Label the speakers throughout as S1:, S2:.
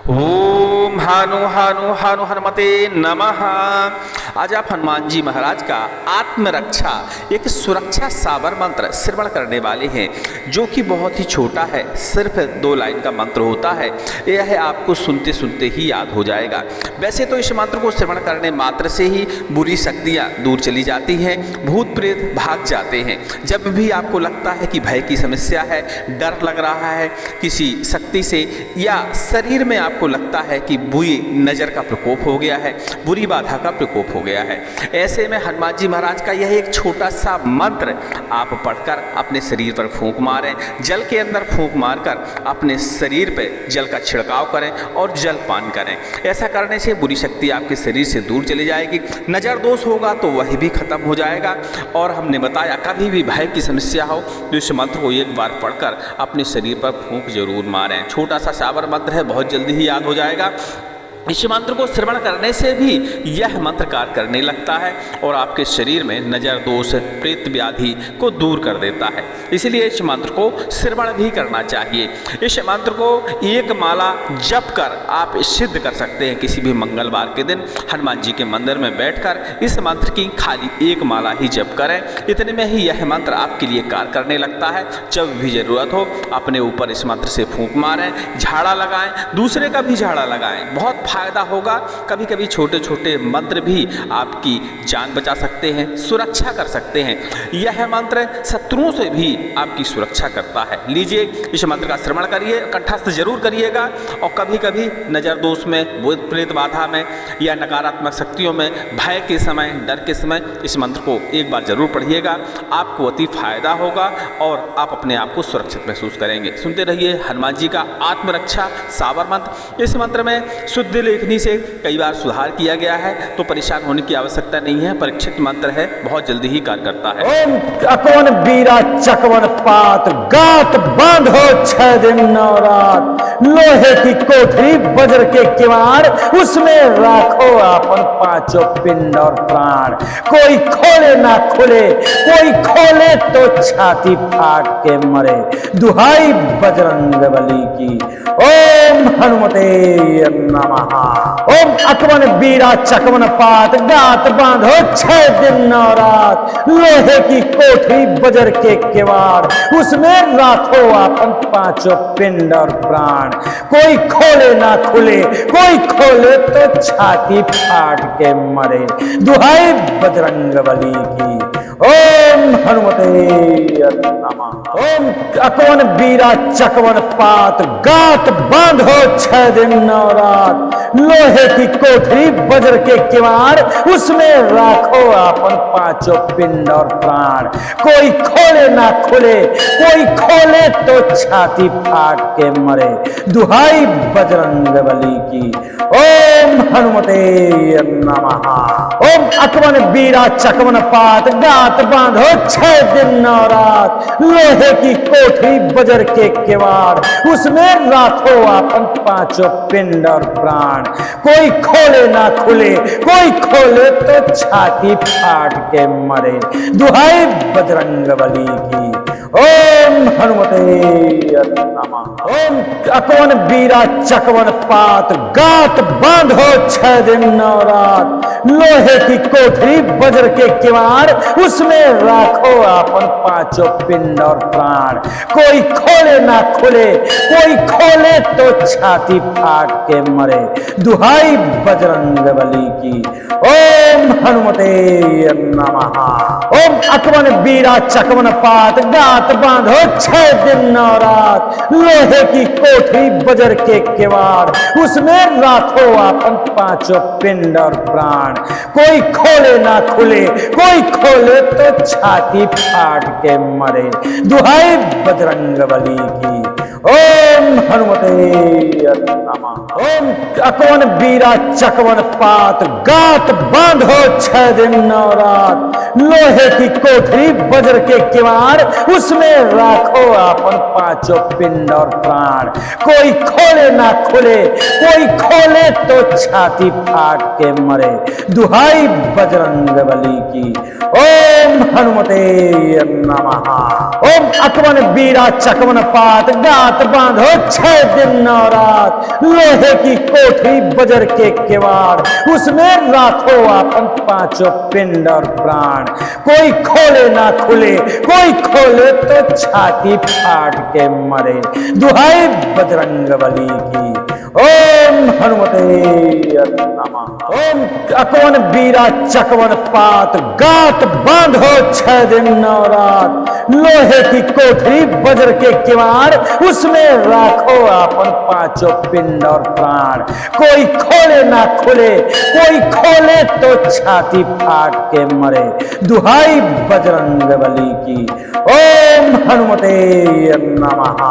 S1: ओम हानु हानु हानु हनुमते नमः। आज आप हनुमान जी महाराज का आत्मरक्षा एक सुरक्षा सावर मंत्र श्रवण करने वाले हैं, जो कि बहुत ही छोटा है, सिर्फ 2 लाइन का मंत्र होता है। यह आपको सुनते सुनते ही याद हो जाएगा। वैसे तो इस मंत्र को श्रवण करने मात्र से ही बुरी शक्तियाँ दूर चली जाती हैं, भूत प्रेत भाग जाते हैं। जब भी आपको लगता है कि भय की समस्या है, डर लग रहा है किसी शक्ति से, या शरीर में आपको लगता है कि बुरी नज़र का प्रकोप हो गया है, बुरी बाधा का प्रकोप हो गया है, ऐसे में हनुमान जी महाराज का यह एक छोटा सा मंत्र आप पढ़कर अपने शरीर पर फूंक मारें। जल के अंदर फूंक मारकर अपने शरीर पर जल का छिड़काव करें और जल पान करें। ऐसा करने से बुरी शक्ति आपके शरीर से दूर चली जाएगी। नज़र दोष होगा तो वह भी खत्म हो जाएगा। और हमने बताया कभी भी भय की समस्या हो तो इस मंत्र को एक बार पढ़कर अपने शरीर पर फूंक जरूर मारें। छोटा सा सावर मंत्र है, बहुत जल्दी ही याद हो जाएगा। इस मंत्र को श्रवण करने से भी यह मंत्र कार्य करने लगता है और आपके शरीर में नज़र दोष प्रेत व्याधि को दूर कर देता है। इसलिए इस मंत्र को श्रवण भी करना चाहिए। इस मंत्र को एक माला जप कर आप सिद्ध कर सकते हैं। किसी भी मंगलवार के दिन हनुमान जी के मंदिर में बैठकर इस मंत्र की खाली एक माला ही जप करें। इतने में ही यह मंत्र आपके लिए कार्य करने लगता है। जब भी ज़रूरत हो अपने ऊपर इस मंत्र से फूंक मारें, झाड़ा लगाएं, दूसरे का भी झाड़ा लगाएं, बहुत फायदा होगा। कभी कभी छोटे छोटे मंत्र भी आपकी जान बचा सकते हैं, सुरक्षा कर सकते हैं। यह मंत्र शत्रुओं से भी आपकी सुरक्षा करता है। लीजिए, इस मंत्र का श्रवण करिए, कंठस्थ जरूर करिएगा। और कभी कभी नज़र दोष में, भूत प्रेत बाधा में या नकारात्मक शक्तियों में, भय के समय, डर के समय इस मंत्र को एक बार जरूर पढ़िएगा। आपको अति फायदा होगा और आप अपने आप को सुरक्षित महसूस करेंगे। सुनते रहिए हनुमान जी का आत्मरक्षा सावर मंत्र। इस मंत्र में शुद्ध लेखनी से कई बार सुधार किया गया है, तो परेशान होने की आवश्यकता नहीं है। परीक्षित मंत्र है, बहुत जल्दी ही कार्य करता है।
S2: ओम अकवन बीरा चकवन पात गात बांधो 6 दिन 9 रात, लोहे की कोठरी वज्र के किवाड़, उसमें राखो आपन 5 पिंड और प्राण। कोई खोले ना खुले, कोई खोले तो छाती फाट के मरे, दुहाई बजरंगबली की। ओम हनुमते नमः। ओम अकवन बीरा चकवन पात गात बांधो 6 दिन 9 रात, लोहे की कोठरी वज्र के किवाड़, उसमें राखो आपन 5 पिंड और प्राण। कोई खोले ना खुले, कोई खोले तो छाती फाट के मरे, दुहाई बजरंगबली की। ओम हनुमते नमः। ओम अकवन बीरा चकवन पात गात बांधो 6 दिन 9 रात, लोहे की कोठरी वज्र के किवाड़, उसमें राखो आपन 5 पिंड और प्राण। कोई खोले ना खुले, कोई खोले तो छाती फाट के मरे, दुहाई बजरंगबली की। ओम हनुमते नमः। ओम अकवन बीरा चकवन पात गात बांधो 6 दिन 9 रात, लोहे की कोठरी वज्र के किवाड़, उसमें राखो आपन 5 पिंड और प्राण। कोई खोले ना खुले, कोई खोले तो छाती फाट के मरे, दुहाई बजरंगबली की। ओम हनुमते नमः। ओम अकवन बीरा चकवन पात गात बांधो 6 दिन 9 रात, लोहे की कोठरी वज्र के किवाड़, उसमें राखो आपन 5 पिंड और प्राण। कोई खोले ना खुले, कोई खोले तो छाती फाट के मरे, दुहाई बजरंगबली की। ओम हनुमते नमः। ओम अकवन बीरा चकवन पात गात बांधो 6 दिन 9 रात, लोहे की कोठरी वज्र के किवाड़, उसमें राखो आपन 5 पिंड और प्राण। कोई खोले ना खुले, कोई खोले तो छाती फाट के मरे, दुहाई बजरंगबली की। ओम हनुमते नमः। ओम अकवन बीरा चकवन पात गात बांधो 6 दिन 9 रात, लोहे की कोठरी वज्र के किवाड़, उसमें राखो आपन पांचों पिंड और प्राण। कोई खोले ना खुले, कोई खोले तो छाती फाट के मरे, दुहाई बजरंगबली की। ओम हनुमते नमः। ओम अकवन बीरा चकवन पात, गात बांधो 6 दिन और रात। लोहे की कोठरी वज्र के किवाड़, उसमें राखो आपन पांचों पिंड और प्राण। कोई खोले ना खुले, कोई खोले तो छाती फाट के मरे, दुहाई बजरंगबली की। ओम हनुमते नमः। ओम अकवन बीरा चकवन पात, गात बांधो 6 दिन और रात। लोहे की कोठरी वज्र के किवाड़, उसमें राखो आपन पांचों पिंड और प्राण। कोई खोले ना खुले, कोई खोले तो छाती फाट के मरे, दुहाई बजरंगबली की। ओम हनुमते नमः।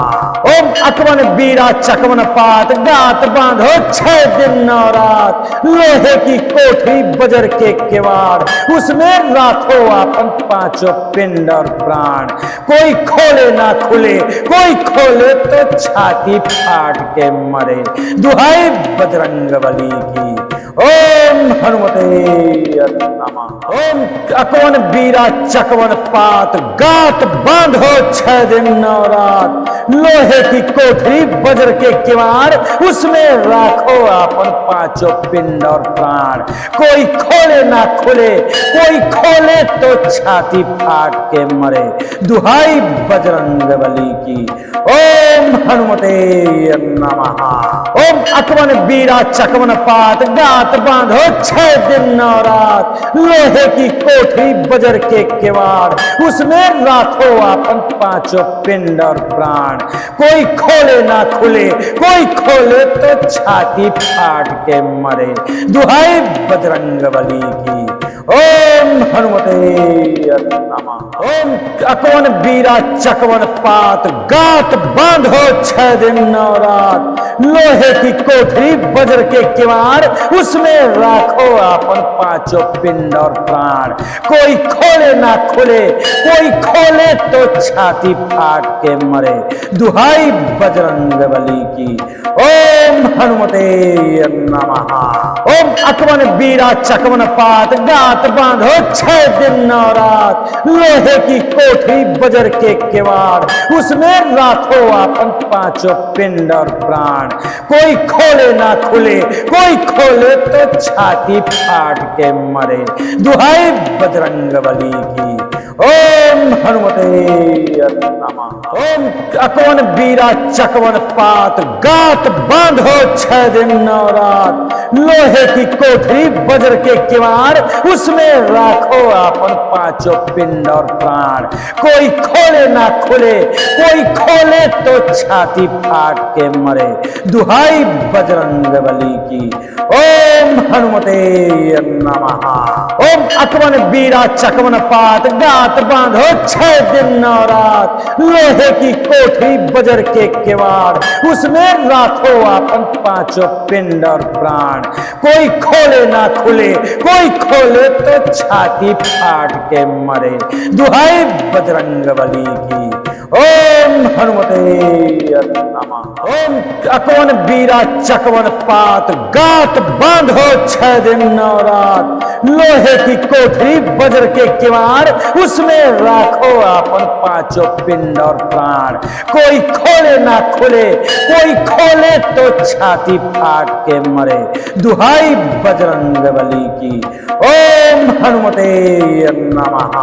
S2: ओम अकवन बीरा चकवन पात, गात बांधो 6 दिन और रात। लोहे की कोठरी वज्र के किवाड़, उसमें राखो आपन पांचों पिंड और प्राण। कोई खोले ना खुले, कोई खोले तो छाती फाट के मरे, दुहाई बजरंगबली की। ओम हनुमते नमः। ओम अकवन बीरा चकवन पात, गात बांधो 6 दिन और रात। लोहे की कोठरी वज्र के किवाड़, उसमें राखो आपन पांचों पिंड और प्राण। कोई खोले ना खुले, कोई खोले तो छाती फाट के मरे, दुहाई बजरंगबली की। ओम हनुमते नमः। ओम अकवन बीरा चकवन पात, गात बांधो 6 दिन और रात। लोहे की कोठरी वज्र के किवाड़, उसमें राखो आपन पांचों पिंड और प्राण। कोई खोले ना खुले, कोई खोले तो छाती फाट के मरे, दुहाई बजरंगबली की। ओम हनुमते नमः। ओम अकवन बीरा चकवन पात, गात बांधो 6 दिन और रात। लोहे की कोठरी वज्र के किवाड़, उसमें राखो आपन पांचों पिंड और प्राण। कोई खोले ना खुले, कोई खोले तो छाती फाट के मरे, दुहाई बजरंगबली की। ओम हनुमते नमः। ओम अकवन बीरा चकवन पात, गात बांधो 6 दिन और रात। लोहे की कोठरी वज्र के किवाड़, उसमें राखो आपन पांचों पिंड और प्राण। कोई खोले ना खुले, कोई खोले तो छाती फाट के मरे, दुहाई बजरंगबली की। ओम हनुमते नमः। ओम अकवन बीरा चकवन पात, गात बांधो 6 दिन और रात। लोहे की कोठरी वज्र के किवाड़, उसमें राखो आपन पांचों पिंड और प्राण। कोई खोले ना खुले, कोई खोले तो छाती फाट के मरे, दुहाई बजरंगबली की। ओम हनुमते नमः। ओम अकवन बीरा चकवन पात, गात बांधो 6 दिन और रात। लोहे की कोठरी वज्र के किवाड़, उसमें राखो आपन पांचों पिंड और प्राण। कोई खोले ना खुले, कोई खोले तो छाती फाट के मरे, दुहाई बजरंगबली की। ओम हनुमते नमः। ओम अकवन बीरा चकवन पात, गात बांधो 6 दिन और रात। लोहे की कोठरी वज्र के किवाड़, उसमें राखो आपन पांचों पिंड और प्राण। कोई खोले ना खुले, कोई खोले तो छाती फाट के मरे, दुहाई बजरंगबली की। ओम हनुमते नमः।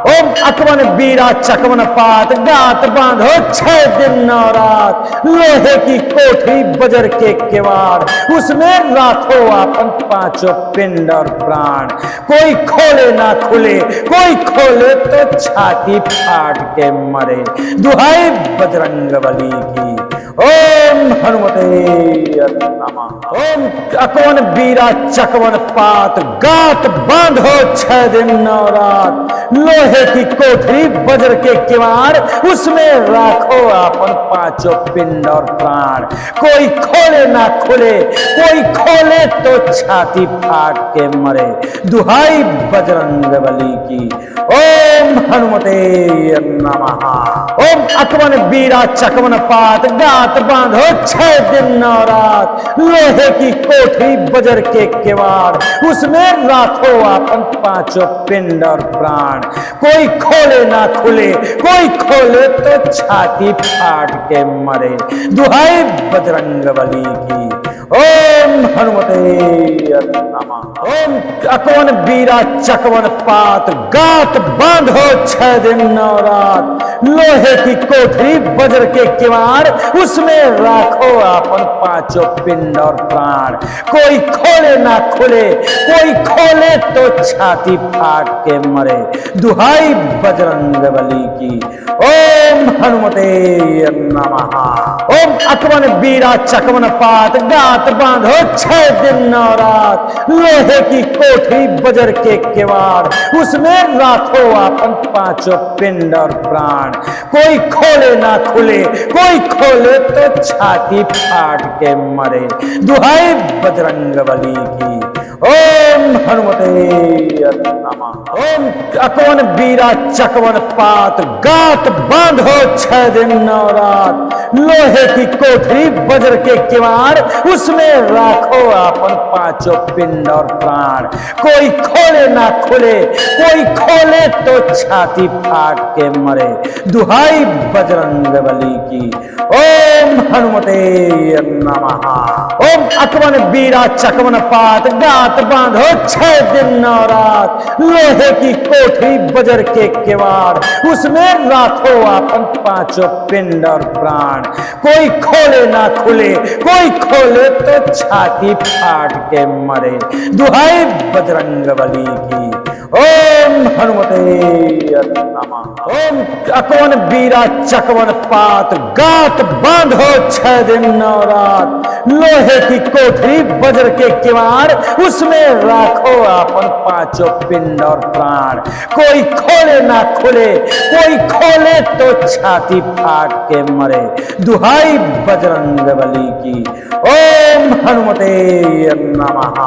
S2: ओम अकवन बीरा चकवन पात, गात बांधो 6 दिन और रात। लोहे की कोठरी वज्र के किवाड़, उसमें राखो आपन पांचों पिंड और प्राण। कोई खोले ना खुले, कोई खोले तो छाती फाट के मरे, दुहाई बजरंगबली की। ओम ओम हनुमते नमः। ओम अकवन बीरा चकवन पात गात बांधो 6 दिन 9 रात। लोहे की कोठरी वज्र के किवाड़ उसमें राखो अपन 5 पिंड और प्राण। कोई खोले ना खुले, कोई खोले तो छाती फाट के मरे। दुहाई बजरंगबली की। ओम हनुमते नमः। ओम अकवन बीरा चकवन पात गात बांधो 6 दिन 9 रात। लोहे की कोठरी वज्र के किवाड़ उसमें राखो अपन 5 पिंड और प्राण। कोई खोले ना खुले, कोई खोले तो छाती फाट के मरे। दुहाई बजरंगबली की। ओम हनुमते नमः। ओम अकवन बीरा चकवन पात गात बांधो 6 दिन 9 रात। लोहे की कोठरी वज्र के किवाड़ उसमें राखो अपन 5 पिंड और प्राण। कोई खोले ना खुले, कोई खोले तो छाती फाट के मरे। दुहाई बजरंगबली की। ओम हनुमते नमः। ओम अकवन बीरा चकवन पात गात बांधो 6 दिन 9 रात। लोहे की कोठरी वज्र के किवाड़ उसमें राखो अपन 5 पिंड और प्राण। कोई खोले ना खुले, कोई खोले तो छाती फाट के मरे। दुहाई बजरंगबली की। ओम हनुमते नमः। ओम अकवन बीरा चकवन पात गात बांधो 6 दिन 9 रात। लोहे की कोठरी वज्र के किवाड़ उसमें राखो अपन 5 पिंड और प्राण। कोई खोले ना खुले, कोई खोले तो छाती फाट के मरे। दुहाई बजरंगबली की। ओम हनुमते नमः। ओम अकवन बीरा चकवन पात गात बांधो 6 दिन 9 रात। लोहे की कोठरी वज्र के किवाड़ उसमें राखो अपन 5 पिंड और प्राण। कोई खोले ना खुले, कोई खोले तो छाती फाट के मरे। दुहाई बजरंगबली की। ओम हनुमते नमः। ओम अकवन बीरा चकवन पात गात बांधो 6 दिन 9 रात। लोहे की कोठरी वज्र के किवाड़ उसमें राखो अपन 5 पिंड और प्राण। कोई खोले ना खुले, कोई खोले तो छाती फाट के मरे। दुहाई बजरंगबली की। ओम हनुमते नमः।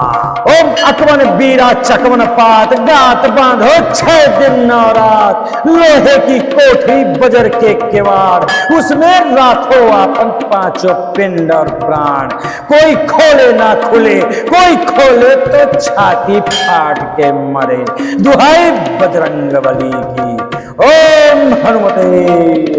S2: ओम अकवन बीरा चकवन पात गात बांधो 6 दिन 9 रात। लोहे की कोठरी वज्र के किवाड़ उसमें राखो अपन 5 पिंड और प्राण। कोई खोले ना खुले, कोई खोले तो छाती फाट के मरे। दुहाई बजरंगबली की। ओम हनुमते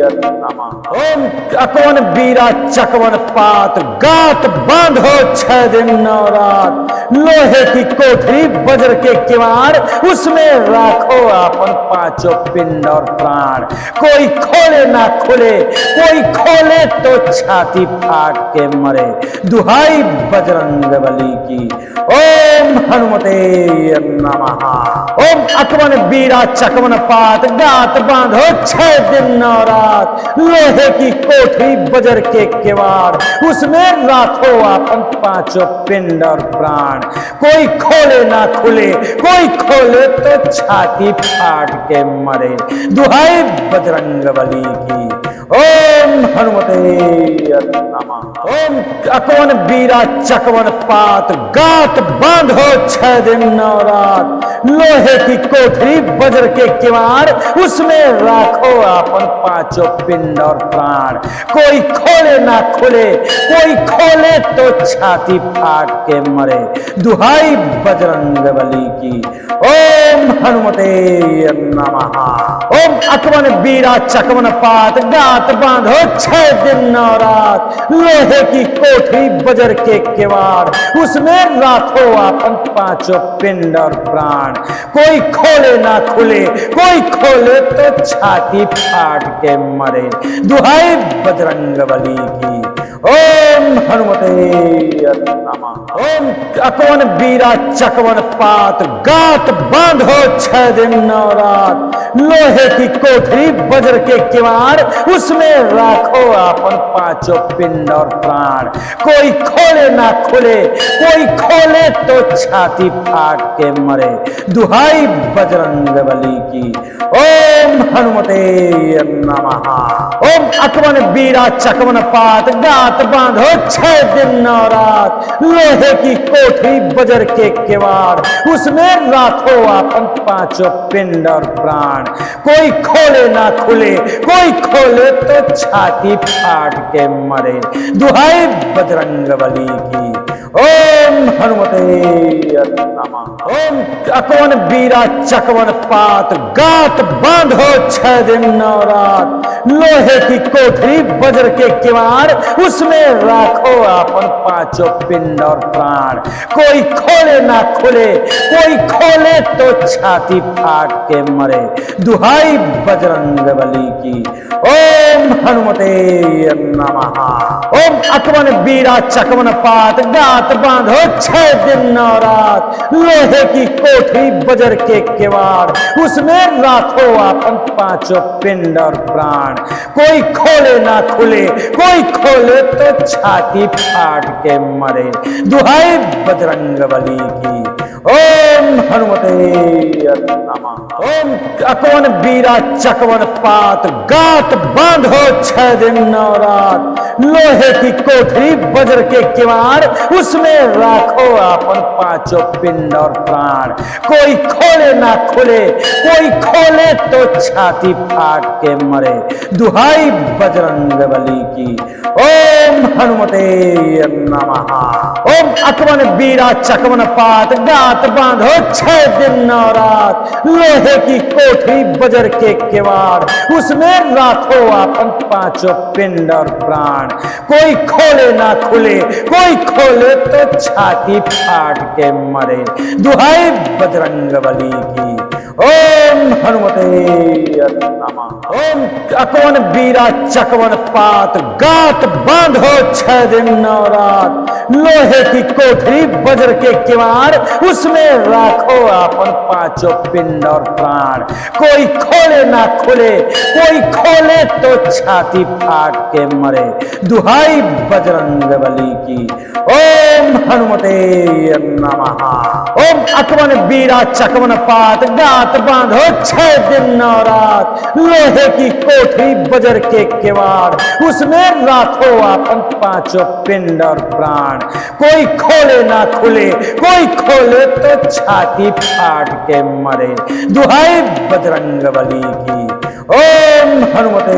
S2: नमः। ओम अकवन बीरा चकवन पात गात बांधो 6 दिन 9 रात। लोहे की कोठरी वज्र के किवाड़ उसमें राखो अपन 5 पिंड और प्राण। कोई खोले ना खुले, कोई खोले तो छाती फाट के मरे। दुहाई बजरंगबली की। ओम हनुमते नमः। ओम अकवन बीरा चकवन पात गात बांधो 6 दिन 9 रात। लोहे की कोठरी वज्र के किवाड़ उसमें राखो अपन 5 पिंड और प्राण। कोई खोले ना खुले, कोई खोले तो छाती फाट के मरे। दुहाई बजरंगबली की। ओम हनुमते नमः। ओम अकवन बीरा चकवन पात गात बांधो 6 दिन 9 रात। लोहे की कोठरी वज्र के किवाड़ उसमें राखो अपन 5 पिंड और प्राण। कोई खोले ना खुले, कोई खोले तो छाती फाट के मरे। दुहाई बजरंगबली की। ओम हनुमते नमः। ओम अकवन बीरा चकवन पात गात बांधो 6 दिन 9 रात। लोहे की कोठरी वज्र के किवाड़ उसमें राखो अपन 5 पिंड और प्राण। कोई खोले ना खुले, कोई खोले तो छाती फाट के मरे। दुहाई बजरंगबली की। ओम ओम हनुमते नमः। ओम अकवन बीरा चकवन पात गात बांधो 6 दिन 9 रात। लोहे की कोठरी वज्र के किवाड़ उसमें राखो अपन 5 पिंड और प्राण। कोई खोले ना खुले, कोई खोले तो छाती फाट के मरे। दुहाई बजरंग बली की। ओम हनुमते नमः। ओम अकवन बीरा चकवन पात गात बांधो 6 दिन 9 रात। लोहे की कोठरी वज्र के किवाड़ उसमें राखो अपन 5 पिंड और प्राण। कोई खोले ना खुले, कोई खोले तो छाती फाट के मरे। दुहाई बजरंग बली की। ओम हनुमते नमः। ओम अकवन बीरा चकवन पात गात बांधो 6 दिन 9 रात। लोहे की कोठरी वज्र के किवाड़ उसमें राखो अपन 5 पिंड और प्राण। कोई खोले ना खुले, कोई खोले तो छाती फाट के मरे। दुहाई बजरंग बली की। ओम हनुमते नमः। ओम अकवन बीरा चकवन पात गात बांधो 6 दिन 9 रात। लोहे की कोठरी वज्र के किवाड़ उसमें राखो अपन 5 पिंड और प्राण। कोई खोले ना खुले, कोई खोले तो छाती फाट के मरे। दुहाई बजरंग बली की। ओम हनुमते नमः। ओम अकवन बीरा चकवन पात गात बांधो 6 दिन 9 रात। लोहे की कोठरी वज्र के किवाड़ उसमें राखो अपन 5 पिंड और प्राण। कोई खोले ना खुले, कोई खोले तो छाती फाट के मरे। दुहाई बजरंग बली की। ओम हनुमते नमः। ओम अकवन बीरा चकवन पात गात बांधो 6 दिन 9 रात। लोहे की कोठरी वज्र के किवाड़ उसमें राखो अपन 5 पिंड और प्राण। कोई खोले ना खुले, कोई खोले तो छाती फाट के मरे। दुहाई बजरंग बली की। ओम हनुमते नमः। ओम अकवन बीरा चकवन पात गात बांधो 6 दिन 9 रात। लोहे की कोठरी वज्र के किवाड़ उसमें राखो अपन 5 पिंड और प्राण। कोई खोले ना खुले, कोई खोले तो छाती फाट के मरे। दुहाई बजरंग बली की। ओम हनुमते नमः। ओम अकवन बीरा चकवन पात गात बांधो 6 दिन 9 रात। लोहे की कोठरी वज्र के किवाड़ उसमें राखो अपन 5 पिंड और प्राण। कोई खोले ना खुले, कोई खोले तो छाती फाट के मरे। दुहाई बजरंग बली की। ओम हनुमते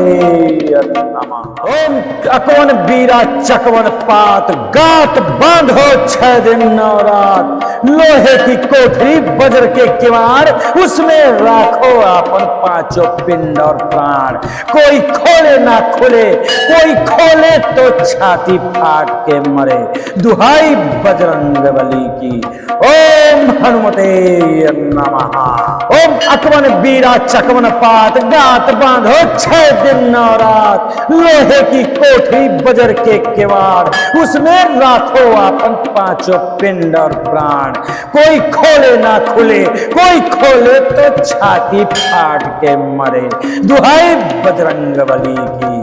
S2: नमः। ओम अकवन बीरा चकवन पात गात बांधो 6 दिन 9 रात। लोहे की कोठरी वज्र के किवाड़ उसमें राखो अपन 5 पिंड और प्राण। कोई खोले ना खुले, कोई खोले तो छाती फाट के मरे। दुहाई बजरंग बली की। ओम हनुमते नमः। ओम अकवन बीरा चकवन पात गात बांधो 6 दिन 9 रात। लोहे की कोठरी वज्र के किवाड़ उसमें राखो अपन 5 पिंड और प्राण। कोई खोले ना खुले, कोई खोले तो छाती फाट के मरे। दुहाई बजरंग बली की।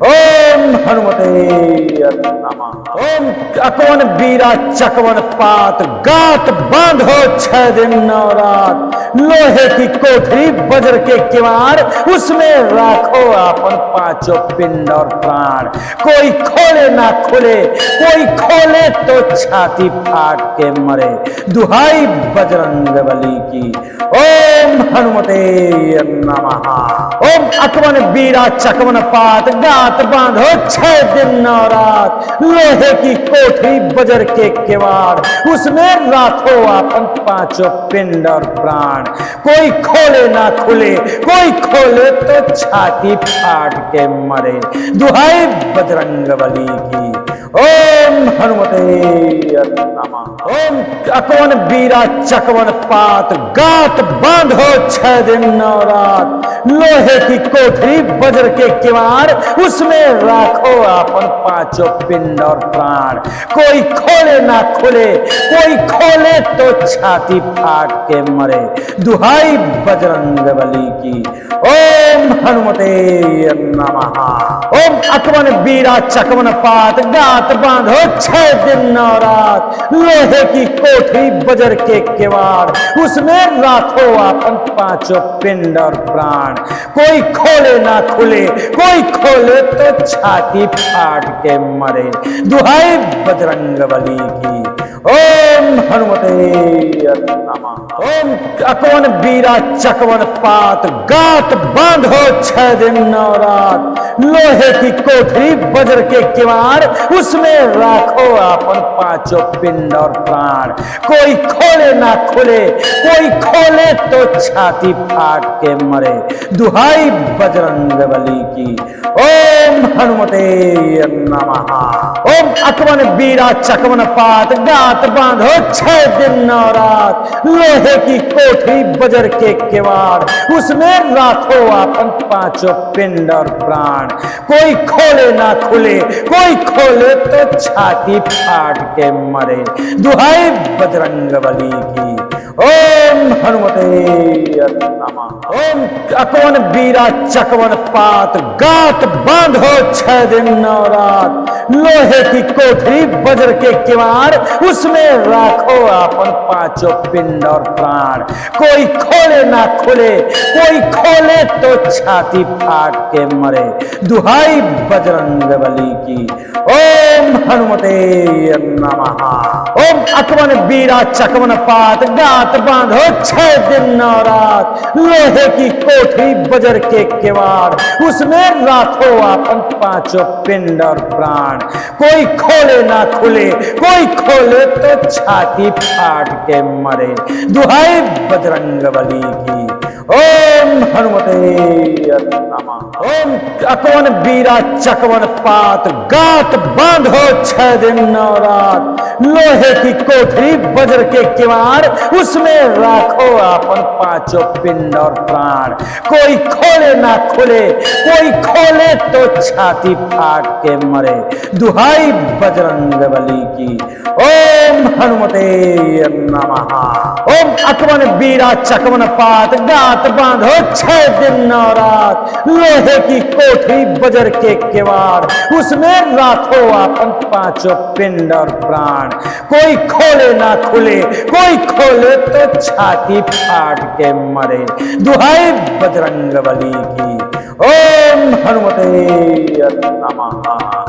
S2: ओम हनुमते नमः। ओम अकवन बीरा चकवन पात गात बांधो 6 दिन 9 रात। लोहे की कोठरी वज्र के किवाड़ उसमें राखो अपन 5 पिंड और प्राण। कोई खोले ना खुले, कोई खोले तो छाती फाट के मरे। दुहाई बजरंग बली की। ओम हनुमते नमः। ओम अकवन बीरा चकवन पात गात बांधो 6 दिन 9 रात। लोहे की कोठरी वज्र के किवाड़ उसमें राखो अपन 5 पिंड और प्राण। कोई खोले ना खुले, कोई खोले तो छाती फाट के मरे। दुहाई बजरंग बली की। ओम हनुमते नमः। ओम अकवन बीरा चकवन पात गात बांधो 6 दिन 9 रात। लोहे की कोठरी वज्र के किवाड़, उसमें राखो अपन पांचों पिंड और प्राण। कोई खोले ना खुले, कोई खोले तो छाती फाट के मरे, दुहाई बजरंग बली की। ओम हनुमते नमः। ओम अकवन बीरा चकवन पात, गात बांधो 6 दिन और रात। लोहे की कोठरी वज्र के किवाड़, उसमें राखो अपन पांचों पिंड और प्राण। कोई खोले ना खुले, कोई खोले तो छाती फाट के मरे, दुहाई बजरंग बली की। ओम हनुमते नमः। ओम अकवन बीरा चकवन पात, गात बांधो 6 दिन और रात। लोहे की कोठरी वज्र के किवाड़, उसमें राखो अपन पांचों पिंड और प्राण। कोई खोले ना खुले, कोई खोले तो छाती फाट के मरे, दुहाई बजरंग बली की। ओम हनुमते नमः। ओम अकवन बीरा चकवन पात, गात बांधो 6 दिन और रात। लोहे की कोठरी वज्र के किवाड़, उसमें राखो अपन पांचों पिंड और प्राण। कोई खोले ना खुले, कोई खोले तो छाती फाट के मरे, दुहाई बजरंग बली की। ओम हनुमते नमः। ओम अकवन बीरा चकवन पात, गात बांधो 6 दिन और रात। लोहे की कोठरी वज्र के किवाड़, उसमें राखो अपन पांचों पिंड और प्राण। कोई खोले ना खुले, कोई खोले तो छाती फाट के मरे, दुहाई बजरंग बली की। ओम हनुमते नमः। ओम अकवन बीरा चकवन पात, गात बांधो 6 दिन और रात। लोहे की कोठरी वज्र के किवाड़, उसमें राखो अपन पांचों पिंड और प्राण। कोई खोले ना खुले, कोई खोले तो छाती फाट के मरे, दुहाई बजरंग बली की। ओम हनुमते नमः। ओम अकवन बीरा चकवन पात, गात बांधो 6 दिन और रात। लोहे की कोठरी वज्र के किवाड़, उसमें राखो अपन पांचों पिंड और प्राण। कोई खोले ना खुले, कोई खोले तो छाती फाट के मरे, दुहाई बजरंग बली की। ओम हनुमते नमः। ओम अकवन बीरा चकवन पात, गात बांधो 6 दिन और रात। लोहे की कोठरी वज्र के किवाड़, उसमें राखो अपन पांचों पिंड और प्राण। कोई खोले ना खुले, कोई खोले तो छाती फाट के मरे, दुहाई बजरंग बली की। ओम हनुमते नमः।